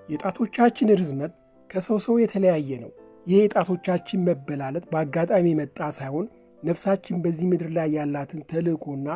የጣቶቻችን ርዝመት ከሰው ሰው የተለያየ ነው። ይህ የጣቶቻችን መበላለጥ በአጋጣሚ የመጣ ሳይሆን ነፍሳችን በዚህ ምድር ላይ ያላትን ተልእኮና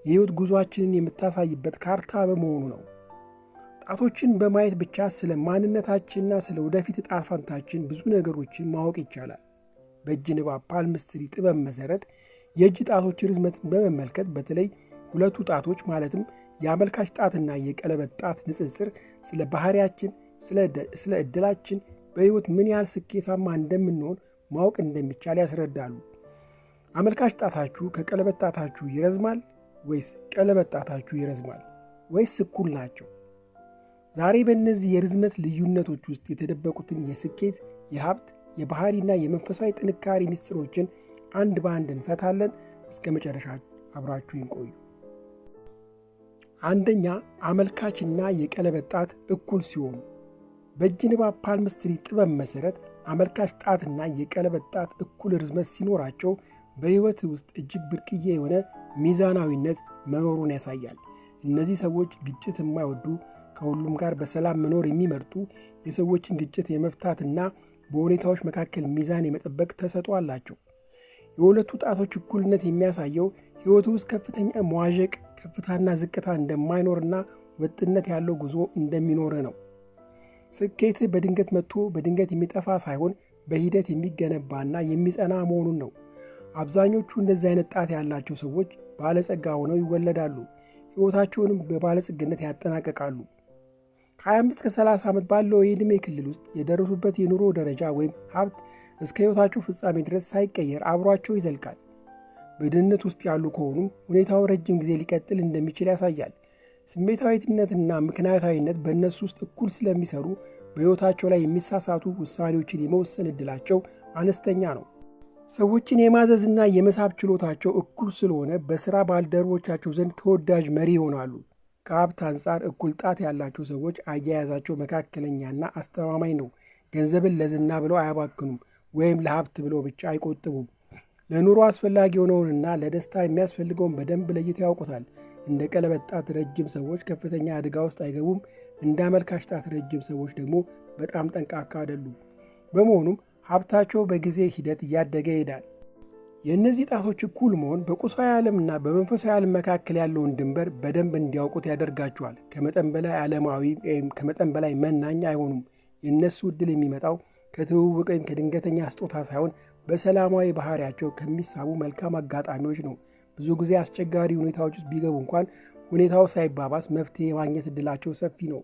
የሕይወት ጉዞአችንን የምታሳይበት ካርታ በመሆኑ ነው። ጣቶችን በማየት ብቻ ስለ ማንነታችንና ስለ ወደፊት ዕጣ ፈንታችን ብዙ ነገሮችን ማወቅ ይቻላል። በእጅ ንባብ ፓልምስትሪ ጥበብ መሠረት የእጅ ጣቶች ርዝመትን በመመልከት በተለይ ሁለቱ ጣቶች ማለትም የአመልካች ጣትና የቀለበት ጣት ንጽጽር ስለ ባህሪያችን፣ ስለ ዕድላችን፣ በሕይወት ምን ያህል ስኬታማ እንደምንሆን ማወቅ እንደሚቻል ያስረዳሉ። አመልካች ጣታችሁ ከቀለበት ጣታችሁ ይረዝማል ወይስ ቀለበት ጣታችሁ ይረዝማል ወይስ እኩል ናቸው? ዛሬ በእነዚህ የርዝመት ልዩነቶች ውስጥ የተደበቁትን የስኬት፣ የሀብት፣ የባህሪና የመንፈሳዊ ጥንካሬ ምስጢሮችን አንድ በአንድ እንፈታለን። እስከ መጨረሻ አብራችሁን ቆዩ። አንደኛ፣ አመልካችና የቀለበት ጣት እኩል ሲሆኑ። በእጅ ንባብ ፓልምስትሪ ጥበብ መሠረት አመልካች ጣትና የቀለበት ጣት እኩል ርዝመት ሲኖራቸው በሕይወት ውስጥ እጅግ ብርቅዬ የሆነ ሚዛናዊነት መኖሩን ያሳያል። እነዚህ ሰዎች ግጭት የማይወዱ፣ ከሁሉም ጋር በሰላም መኖር የሚመርጡ፣ የሰዎችን ግጭት የመፍታትና በሁኔታዎች መካከል ሚዛን የመጠበቅ ተሰጥኦ አላቸው። የሁለቱ ጣቶች እኩልነት የሚያሳየው ሕይወቱ ውስጥ ከፍተኛ መዋዠቅ፣ ከፍታና ዝቅታ እንደማይኖርና ወጥነት ያለው ጉዞ እንደሚኖር ነው። ስኬት በድንገት መጥቶ በድንገት የሚጠፋ ሳይሆን በሂደት የሚገነባና የሚጸና መሆኑን ነው። አብዛኞቹ እንደዚህ አይነት ጣት ያላቸው ሰዎች ባለጸጋ ሆነው ይወለዳሉ፣ ሕይወታቸውንም በባለጸግነት ያጠናቀቃሉ። ከ25 እስከ 30 ዓመት ባለው የዕድሜ ክልል ውስጥ የደረሱበት የኑሮ ደረጃ ወይም ሀብት እስከ ሕይወታቸው ፍጻሜ ድረስ ሳይቀየር አብሯቸው ይዘልቃል። በድህነት ውስጥ ያሉ ከሆኑም ሁኔታው ረጅም ጊዜ ሊቀጥል እንደሚችል ያሳያል። ስሜታዊነትና ምክንያታዊነት በእነሱ ውስጥ እኩል ስለሚሰሩ በሕይወታቸው ላይ የሚሳሳቱ ውሳኔዎችን የመወሰን ዕድላቸው አነስተኛ ነው። ሰዎችን የማዘዝና የመሳብ ችሎታቸው እኩል ስለሆነ በሥራ ባልደረቦቻቸው ዘንድ ተወዳጅ መሪ ይሆናሉ። ከሀብት አንጻር እኩል ጣት ያላቸው ሰዎች አያያዛቸው መካከለኛና አስተማማኝ ነው። ገንዘብን ለዝና ብለው አያባክኑም ወይም ለሀብት ብለው ብቻ አይቆጥቡም። ለኑሮ አስፈላጊ የሆነውንና ለደስታ የሚያስፈልገውን በደንብ ለይተው ያውቁታል። እንደ ቀለበት ጣት ረጅም ሰዎች ከፍተኛ አደጋ ውስጥ አይገቡም። እንደ አመልካች ጣት ረጅም ሰዎች ደግሞ በጣም ጠንቃካ አይደሉም። በመሆኑም ሀብታቸው በጊዜ ሂደት እያደገ ይሄዳል። የእነዚህ ጣቶች እኩል መሆን በቁሳዊ ዓለምና በመንፈሳዊ ዓለም መካከል ያለውን ድንበር በደንብ እንዲያውቁት ያደርጋቸዋል። ከመጠን በላይ ዓለማዊ ወይም ከመጠን በላይ መናኝ አይሆኑም። የእነሱ ዕድል የሚመጣው ከትውውቅ ወይም ከድንገተኛ ስጦታ ሳይሆን በሰላማዊ ባህሪያቸው ከሚሳቡ መልካም አጋጣሚዎች ነው። ብዙ ጊዜ አስቸጋሪ ሁኔታዎች ውስጥ ቢገቡ እንኳን ሁኔታው ሳይባባስ መፍትሄ የማግኘት ዕድላቸው ሰፊ ነው።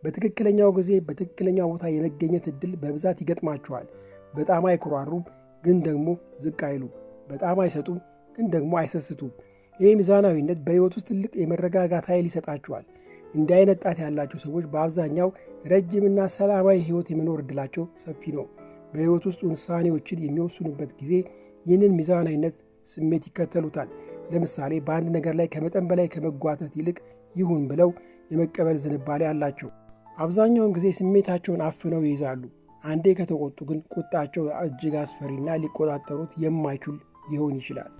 በትክክለኛው ጊዜ በትክክለኛው ቦታ የመገኘት ዕድል በብዛት ይገጥማቸዋል። በጣም አይኮራሩም፣ ግን ደግሞ ዝቅ አይሉም። በጣም አይሰጡም፣ ግን ደግሞ አይሰስቱም። ይህ ሚዛናዊነት በሕይወት ውስጥ ትልቅ የመረጋጋት ኃይል ይሰጣቸዋል። እንዲህ አይነት ጣት ያላቸው ሰዎች በአብዛኛው ረጅምና ሰላማዊ ሕይወት የመኖር ዕድላቸው ሰፊ ነው። በሕይወት ውስጥ ውሳኔዎችን የሚወስኑበት ጊዜ ይህንን ሚዛናዊነት ስሜት ይከተሉታል። ለምሳሌ በአንድ ነገር ላይ ከመጠን በላይ ከመጓተት ይልቅ ይሁን ብለው የመቀበል ዝንባሌ አላቸው። አብዛኛውን ጊዜ ስሜታቸውን አፍነው ይይዛሉ። አንዴ ከተቆጡ ግን ቁጣቸው እጅግ አስፈሪና ሊቆጣጠሩት የማይችሉ ሊሆን ይችላል።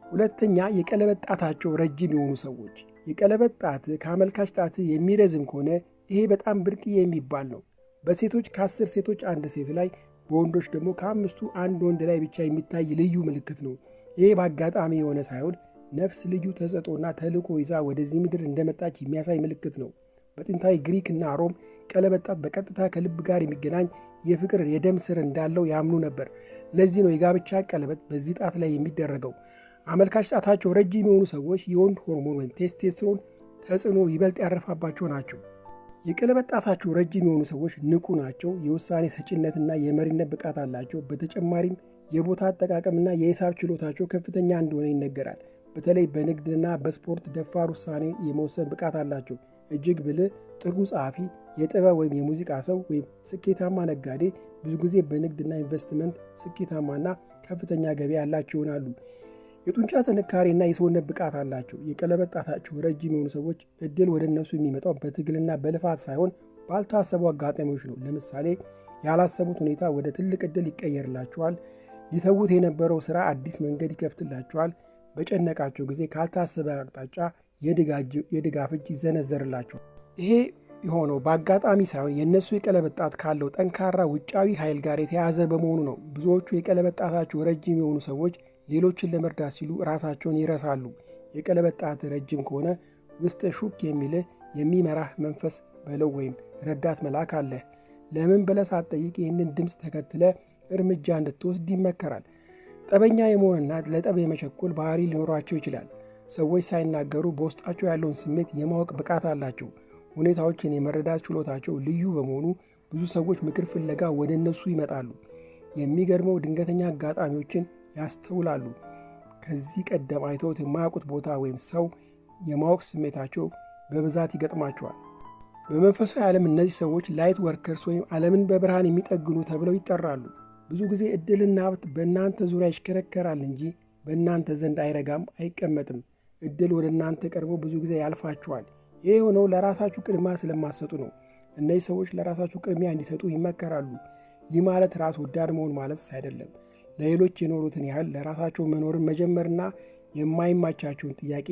ሁለተኛ፣ የቀለበት ጣታቸው ረጅም የሆኑ ሰዎች። የቀለበት ጣት ከአመልካች ጣት የሚረዝም ከሆነ ይሄ በጣም ብርቅዬ የሚባል ነው። በሴቶች ከ10 ሴቶች አንድ ሴት ላይ፣ በወንዶች ደግሞ ከ5ቱ አንድ ወንድ ላይ ብቻ የሚታይ ልዩ ምልክት ነው። ይሄ በአጋጣሚ የሆነ ሳይሆን ነፍስ ልዩ ተሰጥኦና ተልእኮ ይዛ ወደዚህ ምድር እንደመጣች የሚያሳይ ምልክት ነው። በጥንታዊ ግሪክ እና ሮም ቀለበት ጣት በቀጥታ ከልብ ጋር የሚገናኝ የፍቅር የደም ስር እንዳለው ያምኑ ነበር። ለዚህ ነው የጋብቻ ቀለበት በዚህ ጣት ላይ የሚደረገው። አመልካች ጣታቸው ረጅም የሆኑ ሰዎች የወንድ ሆርሞን ወይም ቴስቴስትሮን ተጽዕኖ ይበልጥ ያረፋባቸው ናቸው። የቀለበት ጣታቸው ረጅም የሆኑ ሰዎች ንቁ ናቸው። የውሳኔ ሰጪነትና የመሪነት ብቃት አላቸው። በተጨማሪም የቦታ አጠቃቀምና የሂሳብ ችሎታቸው ከፍተኛ እንደሆነ ይነገራል። በተለይ በንግድና በስፖርት ደፋር ውሳኔ የመወሰን ብቃት አላቸው። እጅግ ብልህ፣ ጥሩ ጸሐፊ፣ የጥበብ ወይም የሙዚቃ ሰው ወይም ስኬታማ ነጋዴ ብዙ ጊዜ በንግድና ኢንቨስትመንት ስኬታማና ከፍተኛ ገቢ ያላቸው ይሆናሉ። የጡንቻ ጥንካሬና የሰውነት ብቃት አላቸው። የቀለበት ጣታቸው ረጅም የሆኑ ሰዎች እድል ወደ እነሱ የሚመጣው በትግልና በልፋት ሳይሆን ባልታሰቡ አጋጣሚዎች ነው። ለምሳሌ ያላሰቡት ሁኔታ ወደ ትልቅ እድል ይቀየርላቸዋል። ሊተዉት የነበረው ሥራ አዲስ መንገድ ይከፍትላቸዋል። በጨነቃቸው ጊዜ ካልታሰበ አቅጣጫ የድጋፍ እጅ ይዘነዘርላቸዋል። ይሄ የሆነው በአጋጣሚ ሳይሆን የእነሱ የቀለበት ጣት ካለው ጠንካራ ውጫዊ ኃይል ጋር የተያያዘ በመሆኑ ነው። ብዙዎቹ የቀለበት ጣታቸው ረጅም የሆኑ ሰዎች ሌሎችን ለመርዳት ሲሉ ራሳቸውን ይረሳሉ። የቀለበት ጣት ረጅም ከሆነ ውስጥ ሹክ የሚልህ የሚመራህ መንፈስ በለው ወይም ረዳት መልአክ አለህ። ለምን ብለህ ሳትጠይቅ ይህንን ድምፅ ተከትለ እርምጃ እንድትወስድ ይመከራል። ጠበኛ የመሆንና ለጠብ የመቸኮል ባህሪ ሊኖራቸው ይችላል። ሰዎች ሳይናገሩ በውስጣቸው ያለውን ስሜት የማወቅ ብቃት አላቸው። ሁኔታዎችን የመረዳት ችሎታቸው ልዩ በመሆኑ ብዙ ሰዎች ምክር ፍለጋ ወደ እነሱ ይመጣሉ። የሚገርመው ድንገተኛ አጋጣሚዎችን ያስተውላሉ። ከዚህ ቀደም አይተውት የማያውቁት ቦታ ወይም ሰው የማወቅ ስሜታቸው በብዛት ይገጥማቸዋል። በመንፈሳዊ ዓለም እነዚህ ሰዎች ላይት ወርከርስ ወይም ዓለምን በብርሃን የሚጠግኑ ተብለው ይጠራሉ። ብዙ ጊዜ ዕድልና ሀብት በእናንተ ዙሪያ ይሽከረከራል እንጂ በእናንተ ዘንድ አይረጋም፣ አይቀመጥም። ዕድል ወደ እናንተ ቀርቦ ብዙ ጊዜ ያልፋችኋል። ይህ የሆነው ለራሳችሁ ቅድሚያ ስለማሰጡ ነው። እነዚህ ሰዎች ለራሳችሁ ቅድሚያ እንዲሰጡ ይመከራሉ። ይህ ማለት ራስ ወዳድ መሆን ማለት አይደለም። ለሌሎች የኖሩትን ያህል ለራሳቸው መኖርን መጀመርና የማይማቻቸውን ጥያቄ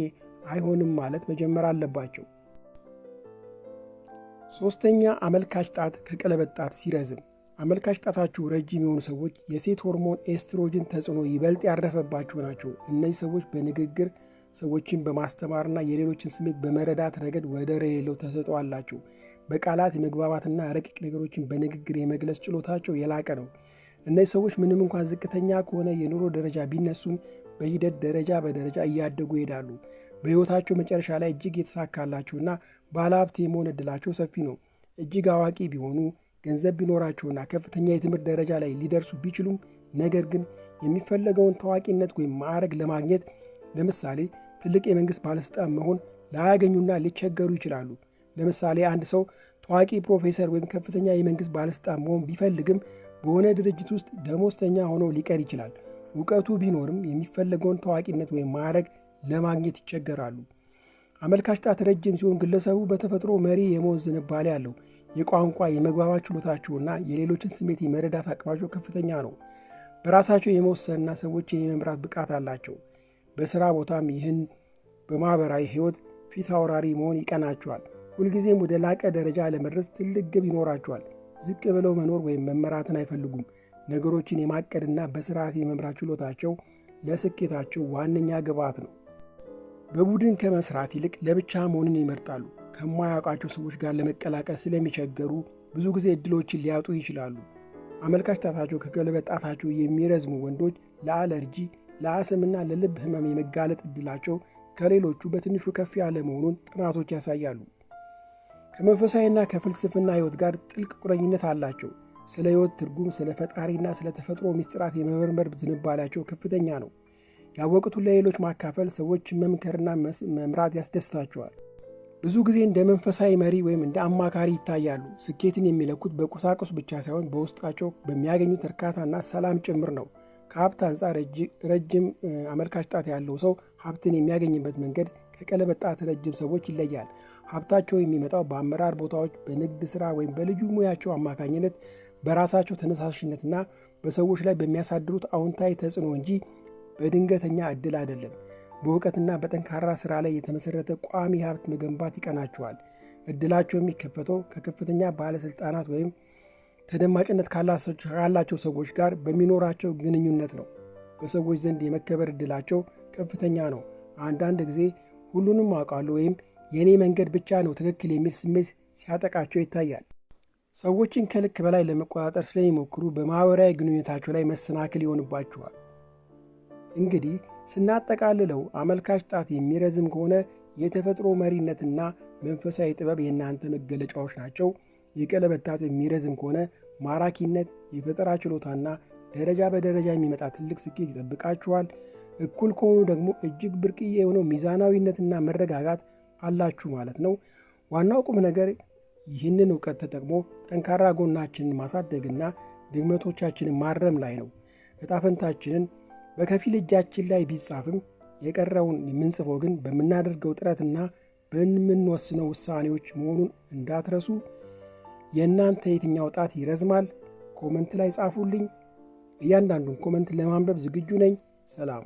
አይሆንም ማለት መጀመር አለባቸው። ሶስተኛ፣ አመልካች ጣት ከቀለበት ጣት ሲረዝም። አመልካች ጣታችሁ ረጅም የሆኑ ሰዎች የሴት ሆርሞን ኤስትሮጅን ተጽዕኖ ይበልጥ ያረፈባቸው ናቸው። እነዚህ ሰዎች በንግግር ሰዎችን በማስተማርና የሌሎችን ስሜት በመረዳት ረገድ ወደር የሌለው ተሰጥኦ አላቸው። በቃላት የመግባባትና ረቂቅ ነገሮችን በንግግር የመግለጽ ችሎታቸው የላቀ ነው። እነዚህ ሰዎች ምንም እንኳን ዝቅተኛ ከሆነ የኑሮ ደረጃ ቢነሱም በሂደት ደረጃ በደረጃ እያደጉ ይሄዳሉ። በሕይወታቸው መጨረሻ ላይ እጅግ የተሳካላቸውና ባለሀብት የመሆን ዕድላቸው ሰፊ ነው። እጅግ አዋቂ ቢሆኑ፣ ገንዘብ ቢኖራቸውና ከፍተኛ የትምህርት ደረጃ ላይ ሊደርሱ ቢችሉም ነገር ግን የሚፈለገውን ታዋቂነት ወይም ማዕረግ ለማግኘት ለምሳሌ ትልቅ የመንግሥት ባለሥልጣን መሆን ላያገኙና ሊቸገሩ ይችላሉ። ለምሳሌ አንድ ሰው ታዋቂ ፕሮፌሰር ወይም ከፍተኛ የመንግሥት ባለሥልጣን መሆን ቢፈልግም በሆነ ድርጅት ውስጥ ደሞዝተኛ ሆኖ ሊቀር ይችላል። እውቀቱ ቢኖርም የሚፈለገውን ታዋቂነት ወይም ማዕረግ ለማግኘት ይቸገራሉ። አመልካች ጣት ረጅም ሲሆን ግለሰቡ በተፈጥሮ መሪ የመሆን ዝንባሌ አለው። የቋንቋ የመግባባት ችሎታቸውና የሌሎችን ስሜት የመረዳት አቅማቸው ከፍተኛ ነው። በራሳቸው የመወሰንና ሰዎችን የመምራት ብቃት አላቸው። በሥራ ቦታም ይህን በማኅበራዊ ሕይወት ፊት አውራሪ መሆን ይቀናቸዋል። ሁልጊዜም ወደ ላቀ ደረጃ ለመድረስ ትልቅ ግብ ይኖራቸዋል። ዝቅ ብለው መኖር ወይም መመራትን አይፈልጉም። ነገሮችን የማቀድና በስርዓት የመምራት ችሎታቸው ለስኬታቸው ዋነኛ ግብዓት ነው። በቡድን ከመስራት ይልቅ ለብቻ መሆንን ይመርጣሉ። ከማያውቃቸው ሰዎች ጋር ለመቀላቀል ስለሚቸገሩ ብዙ ጊዜ ዕድሎችን ሊያጡ ይችላሉ። አመልካች ጣታቸው ከቀለበት ጣታቸው የሚረዝሙ ወንዶች ለአለርጂ፣ ለአስምና ለልብ ህመም የመጋለጥ ዕድላቸው ከሌሎቹ በትንሹ ከፍ ያለ መሆኑን ጥናቶች ያሳያሉ። ከመንፈሳዊና ከፍልስፍና ሕይወት ጋር ጥልቅ ቁርኝነት አላቸው። ስለ ሕይወት ትርጉም፣ ስለ ፈጣሪና ስለ ተፈጥሮ ምስጢራት የመመርመር ዝንባሌያቸው ከፍተኛ ነው። ያወቁትን ለሌሎች ማካፈል፣ ሰዎችን መምከርና መምራት ያስደስታቸዋል። ብዙ ጊዜ እንደ መንፈሳዊ መሪ ወይም እንደ አማካሪ ይታያሉ። ስኬትን የሚለኩት በቁሳቁስ ብቻ ሳይሆን በውስጣቸው በሚያገኙት እርካታና ሰላም ጭምር ነው። ከሀብት አንጻር ረጅም አመልካች ጣት ያለው ሰው ሀብትን የሚያገኝበት መንገድ ከቀለበት ጣት ረጅም ሰዎች ይለያል። ሀብታቸው የሚመጣው በአመራር ቦታዎች፣ በንግድ ሥራ ወይም በልዩ ሙያቸው አማካኝነት በራሳቸው ተነሳሽነትና በሰዎች ላይ በሚያሳድሩት አዎንታዊ ተጽዕኖ እንጂ በድንገተኛ ዕድል አይደለም። በእውቀትና በጠንካራ ሥራ ላይ የተመሠረተ ቋሚ ሀብት መገንባት ይቀናቸዋል። ዕድላቸው የሚከፈተው ከከፍተኛ ባለሥልጣናት ወይም ተደማጭነት ካላቸው ሰዎች ጋር በሚኖራቸው ግንኙነት ነው። በሰዎች ዘንድ የመከበር ዕድላቸው ከፍተኛ ነው። አንዳንድ ጊዜ ሁሉንም አውቃለሁ ወይም የእኔ መንገድ ብቻ ነው ትክክል የሚል ስሜት ሲያጠቃቸው ይታያል። ሰዎችን ከልክ በላይ ለመቆጣጠር ስለሚሞክሩ በማኅበራዊ ግንኙነታቸው ላይ መሰናክል ይሆንባቸዋል። እንግዲህ ስናጠቃልለው አመልካች ጣት የሚረዝም ከሆነ የተፈጥሮ መሪነትና መንፈሳዊ ጥበብ የእናንተ መገለጫዎች ናቸው። የቀለበት ጣት የሚረዝም ከሆነ ማራኪነት፣ የፈጠራ ችሎታና ደረጃ በደረጃ የሚመጣ ትልቅ ስኬት ይጠብቃችኋል። እኩል ከሆኑ ደግሞ እጅግ ብርቅዬ የሆነው ሚዛናዊነትና መረጋጋት አላችሁ ማለት ነው። ዋናው ቁም ነገር ይህንን እውቀት ተጠቅሞ ጠንካራ ጎናችንን ማሳደግና ድክመቶቻችንን ማረም ላይ ነው። ዕጣ ፈንታችንን በከፊል እጃችን ላይ ቢጻፍም የቀረውን የምንጽፈው ግን በምናደርገው ጥረትና በምንወስነው ውሳኔዎች መሆኑን እንዳትረሱ። የእናንተ የትኛው ጣት ይረዝማል? ኮመንት ላይ ጻፉልኝ። እያንዳንዱን ኮመንት ለማንበብ ዝግጁ ነኝ። ሰላም።